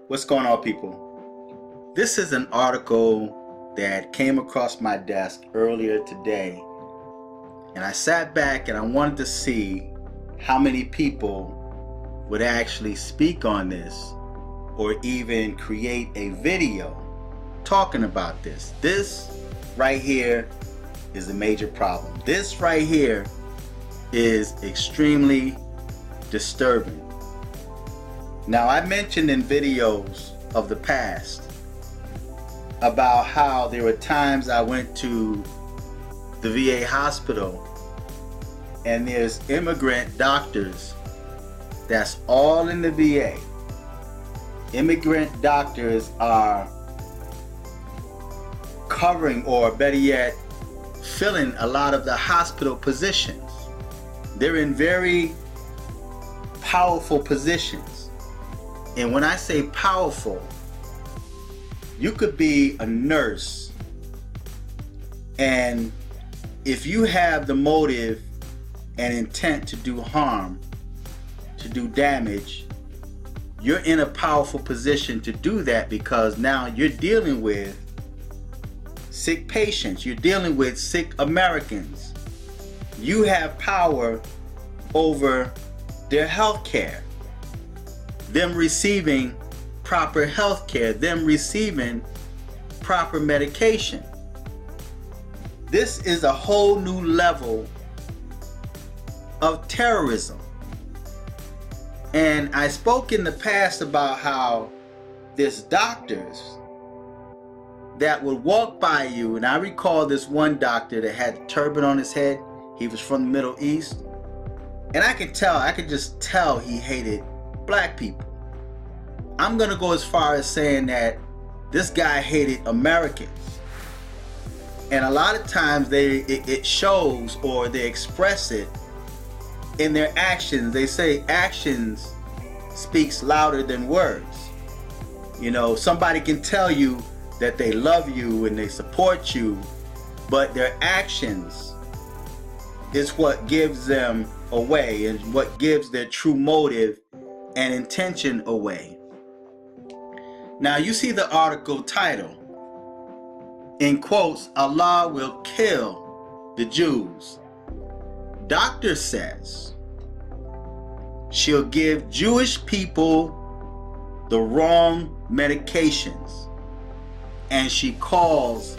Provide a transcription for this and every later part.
What's going on, people? This is an article that came across my desk earlier today, and I sat back and I wanted to see how many people would actually speak on this or even create a video talking about this. This right here is a major problem. This right here is extremely disturbing. Now, I mentioned in videos of the past about how there were times I went to the VA hospital and there's immigrant doctors that's all in the VA. Immigrant doctors are covering, or better yet, filling a lot of the hospital positions. They're in very powerful positions. And when I say powerful, you could be a nurse, and if you have the motive and intent to do harm, to do damage, you're in a powerful position to do that, because now you're dealing with sick patients, you're dealing with sick Americans. You have power over their health care, them receiving proper health care, them receiving proper medication. This is a whole new level of terrorism. And I spoke in the past about how there's doctors that would walk by you, and I recall this one doctor that had a turban on his head. He was from the Middle East, and I could just tell he hated black people. I'm gonna go as far as saying that this guy hated Americans, and a lot of times it shows, or they express it in their actions. They say actions speaks louder than words. You know, somebody can tell you that they love you and they support you, but their actions is what gives them away, and what gives their true motive and intention away. Now, you see the article title, in quotes, "Allah will kill the Jews. Doctor says she'll give Jewish people the wrong medications, and she calls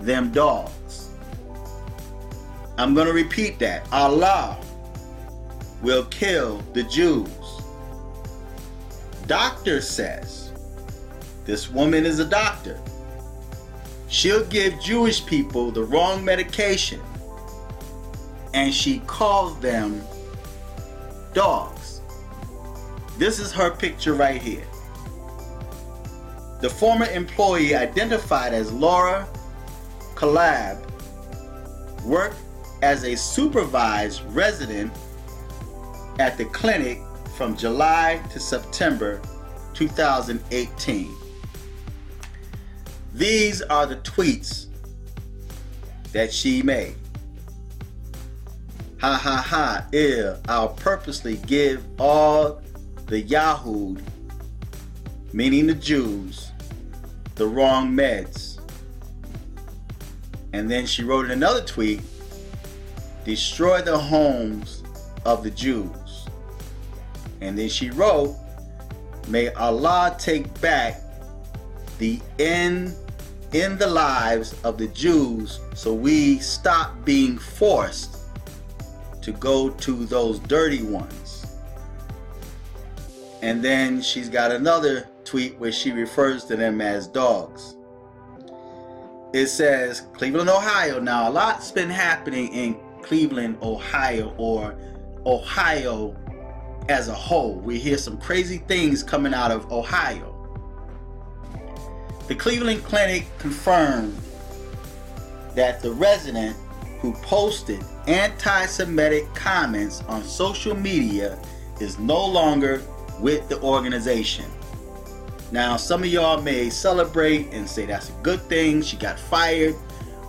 them dogs." I'm going to repeat that. Allah will kill the Jews. Doctor says, this woman is a doctor, she'll give Jewish people the wrong medication, and she calls them dogs. This is her picture right here. The former employee, identified as Laura Calab, worked as a supervised resident at the clinic from July to September 2018. These are the tweets that she made. Ha ha ha, ew, I'll purposely give all the Yahud, meaning the Jews, the wrong meds. And then she wrote in another tweet, destroy the homes of the Jews. And then she wrote, may Allah take back the end in the lives of the Jews, so we stop being forced to go to those dirty ones. And then she's got another tweet where she refers to them as dogs. It says, Cleveland, Ohio. Now, a lot's been happening in Cleveland, Ohio, or Ohio as a whole. We hear some crazy things coming out of Ohio. The Cleveland Clinic confirmed that the resident who posted anti-Semitic comments on social media is no longer with the organization. Now, some of y'all may celebrate and say that's a good thing, she got fired,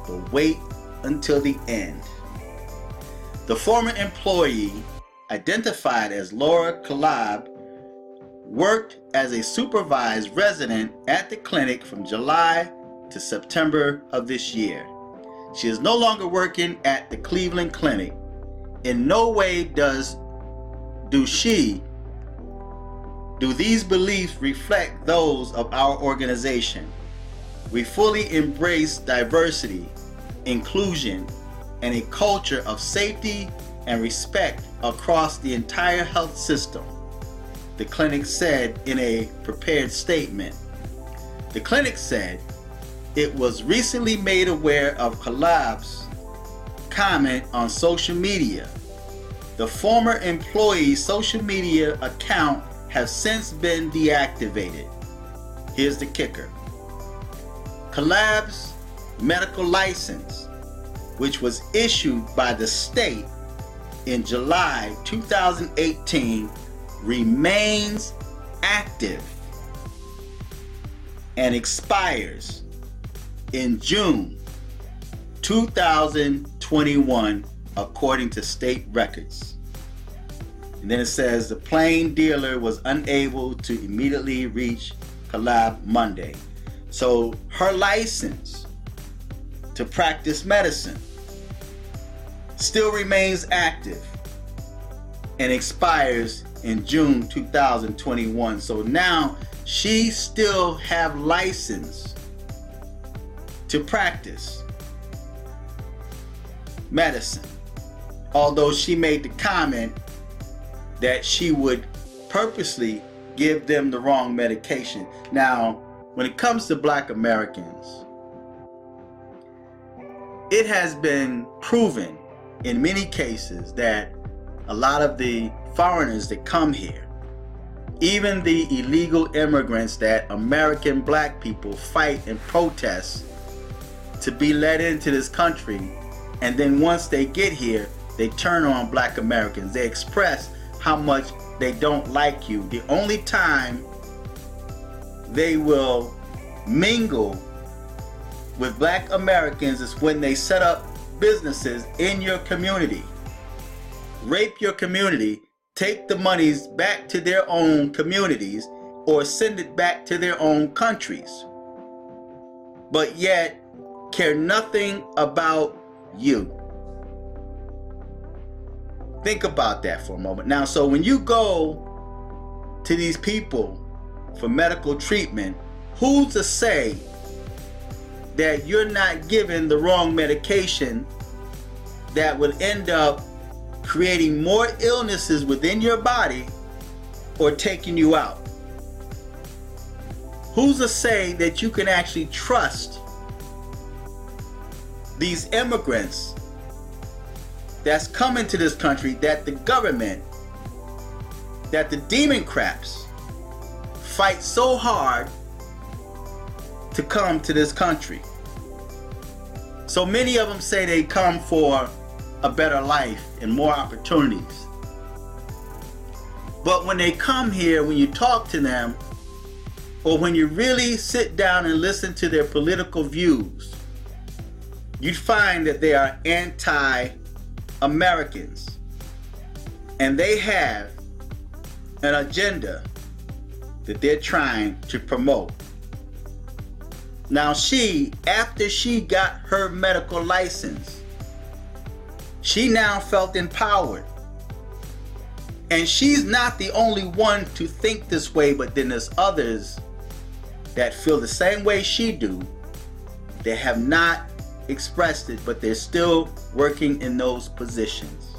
but wait until the end. The former employee, identified as Laura Calab, worked as a supervised resident at the clinic from July to September of this year. She is no longer working at the Cleveland Clinic. In no way do these beliefs reflect those of our organization. We fully embrace diversity, inclusion, and a culture of safety and respect across the entire health system, the clinic said in a prepared statement. The clinic said it was recently made aware of Kalab's comment on social media. The former employee's social media account has since been deactivated. Here's the kicker. Kalab's medical license, which was issued by the state in July 2018, remains active and expires in June 2021 according to state records. And then it says the plain dealer was unable to immediately reach Kalab Monday. So her license to practice medicine still remains active and expires in June 2021. So now she still have license to practice medicine, although she made the comment that she would purposely give them the wrong medication. Now, when it comes to Black Americans, it has been proven in many cases that a lot of the foreigners that come here, even the illegal immigrants that American Black people fight and protest to be let into this country, and then once they get here, they turn on Black Americans. They express how much they don't like you. The only time they will mingle with Black Americans is when they set up businesses in your community, rape your community, take the monies back to their own communities, or send it back to their own countries, but yet care nothing about you. Think about that for a moment. Now, so when you go to these people for medical treatment, who's to say that you're not given the wrong medication that would end up creating more illnesses within your body or taking you out? Who's to say that you can actually trust these immigrants that's coming to this country, that the government, that the Democrats fight so hard to come to this country? So many of them say they come for a better life and more opportunities. But when they come here, when you talk to them, or when you really sit down and listen to their political views, you find that they are anti-Americans. And they have an agenda that they're trying to promote. Now she, after she got her medical license, she now felt empowered. And she's not the only one to think this way, but then there's others that feel the same way she do. They have not expressed it, but they're still working in those positions.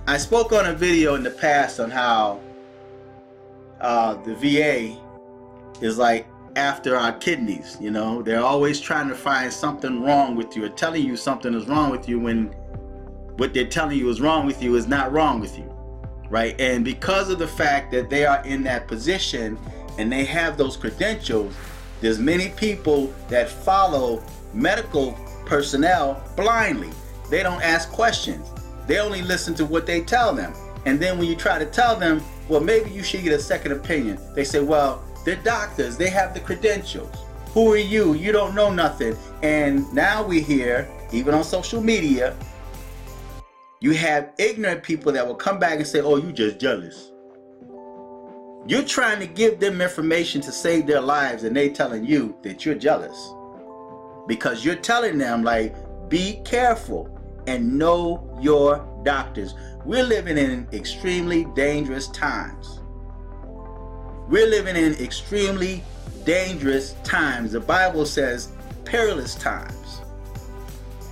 I spoke on a video in the past on how the VA is like after our kidneys. You know, they're always trying to find something wrong with you, or telling you something is wrong with you when what they're telling you is wrong with you is not wrong with you, right? And because of the fact that they are in that position and they have those credentials, there's many people that follow medical personnel blindly. They don't ask questions. They only listen to what they tell them. And then when you try to tell them, well, maybe you should get a second opinion, they say, well, they're doctors, they have the credentials. Who are you? You don't know nothing. And now we hear, even on social media, you have ignorant people that will come back and say, oh, you just jealous. You're trying to give them information to save their lives, and they telling you that you're jealous because you're telling them, like, be careful and know your doctors. We're living in extremely dangerous times. We're living in extremely dangerous times. The Bible says perilous times,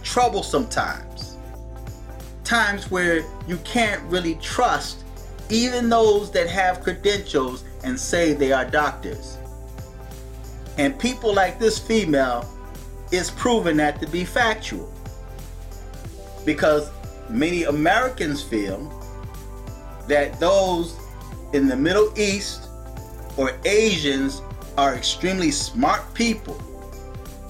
troublesome times, times where you can't really trust even those that have credentials and say they are doctors. And people like this female is proving that to be factual, because many Americans feel that those in the Middle East or Asians are extremely smart people.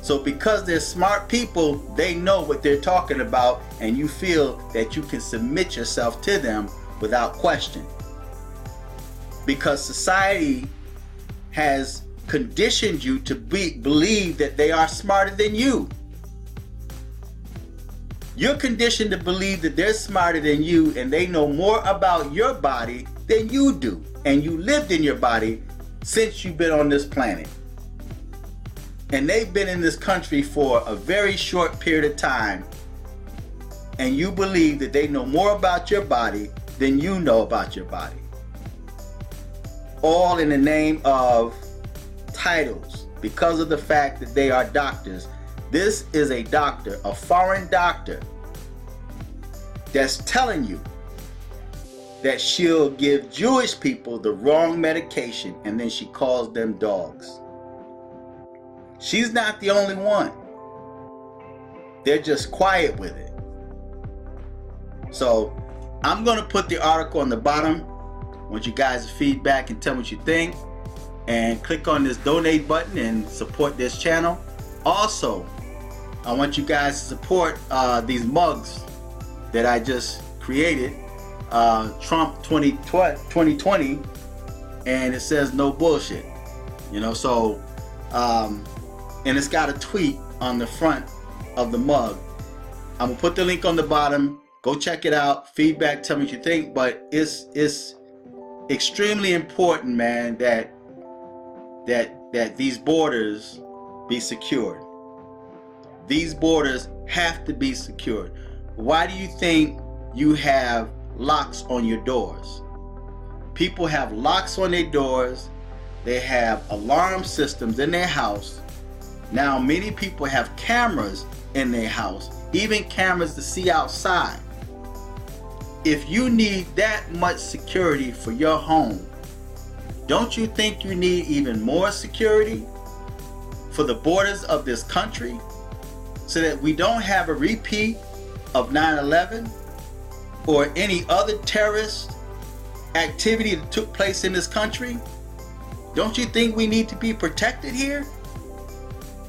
So because they're smart people, they know what they're talking about, and you feel that you can submit yourself to them without question. Because society has conditioned you to believe that they are smarter than you. You're conditioned to believe that they're smarter than you, and they know more about your body than you do. And you lived in your body since you've been on this planet. And they've been in this country for a very short period of time. And you believe that they know more about your body than you know about your body. All in the name of titles, because of the fact that they are doctors. This is a doctor, a foreign doctor, that's telling you that she'll give Jewish people the wrong medication, and then she calls them dogs. She's not the only one. They're just quiet with it. So I'm going to put the article on the bottom. I want you guys to feedback and tell me what you think, and click on this donate button and support this channel. Also, I want you guys to support these mugs that I just created, Trump 2020, and it says no bullshit, you know. So and it's got a tweet on the front of the mug. I'm gonna put the link on the bottom. Go check it out. Feedback, tell me what you think. But it's extremely important, man, that these borders be secured. These borders have to be secured. Why do you think you have locks on your doors? People have locks on their doors. They have alarm systems in their house. Now many people have cameras in their house, even cameras to see outside. If you need that much security for your home, don't you think you need even more security for the borders of this country, so that we don't have a repeat of 9/11 or any other terrorist activity that took place in this country? Don't you think we need to be protected here?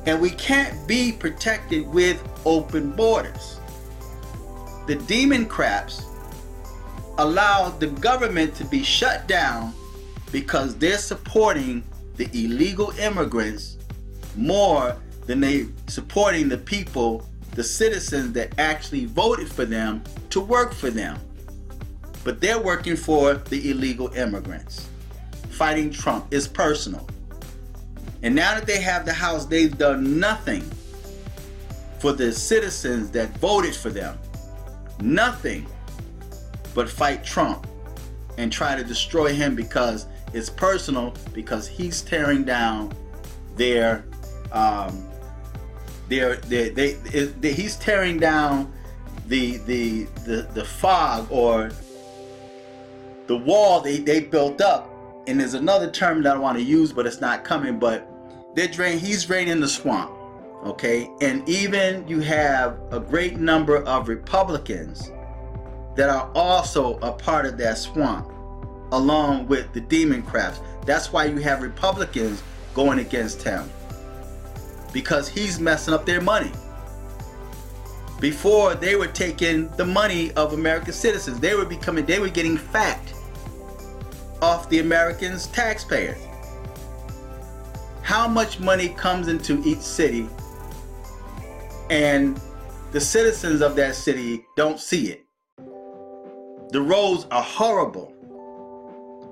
And we can't be protected with open borders. The Democrats allowed the government to be shut down because they're supporting the illegal immigrants more than they supporting the people, the citizens that actually voted for them to work for them. But they're working for the illegal immigrants. Fighting Trump is personal. And now that they have the House, they've done nothing for the citizens that voted for them. Nothing but fight Trump and try to destroy him, because it's personal, because he's tearing down he's tearing down the fog, or the wall they built up. And there's another term that I want to use, but it's not coming. But he's draining the swamp, okay? And even you have a great number of Republicans that are also a part of that swamp, along with the Democrats. That's why you have Republicans going against him, because he's messing up their money. Before, they were taking the money of American citizens. They were getting fat off the Americans' taxpayers. How much money comes into each city, and the citizens of that city don't see it? The roads are horrible.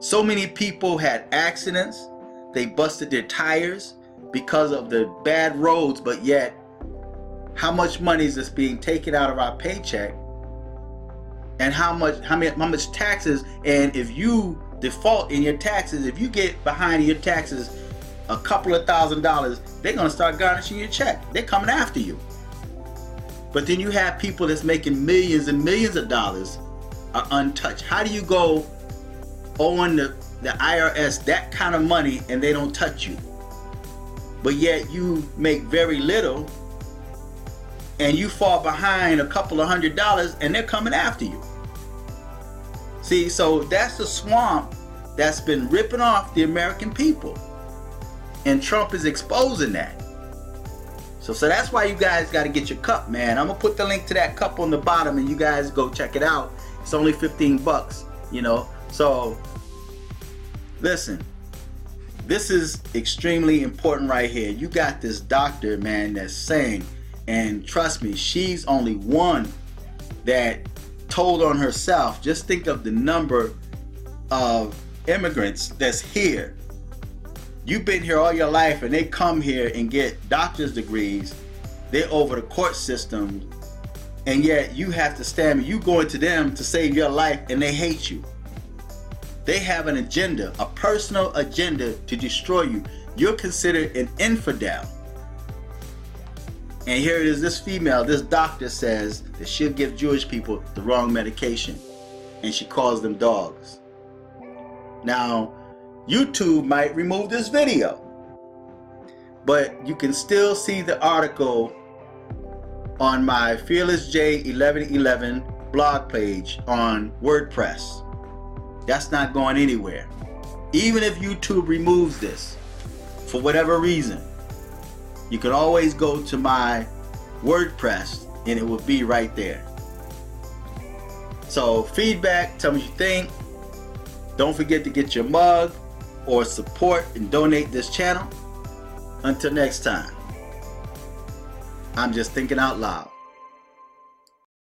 So many people had accidents. They busted their tires because of the bad roads, but yet how much money is this being taken out of our paycheck, and how much taxes? And if you default in your taxes, if you get behind in your taxes a couple of $1,000s, they're gonna start garnishing your check. They're coming after you. But then you have people that's making millions and millions of dollars are untouched. How do you go owing the IRS that kind of money and they don't touch you? But yet you make very little and you fall behind a couple of $100s and they're coming after you. See, so that's the swamp that's been ripping off the American people. And Trump is exposing that. So that's why you guys got to get your cup, man. I'm going to put the link to that cup on the bottom and you guys go check it out. It's only 15 bucks, you know. So listen, this is extremely important right here. You got this doctor, man, that's saying, and trust me, she's only one that told on herself. Just think of the number of immigrants that's here. You've been here all your life and they come here and get doctor's degrees. They're over the court system, and yet you have to stand, you going to them to save your life and they hate you. They have an agenda, a personal agenda to destroy you. You're considered an infidel. And here it is, this female, this doctor says that she'll give Jewish people the wrong medication, and she calls them dogs. Now, YouTube might remove this video, but you can still see the article on my Fearless J1111 blog page on WordPress. That's not going anywhere. Even if YouTube removes this for whatever reason, you can always go to my WordPress and it will be right there. So feedback, tell me what you think. Don't forget to get your mug or support and donate this channel. Until next time, I'm just thinking out loud.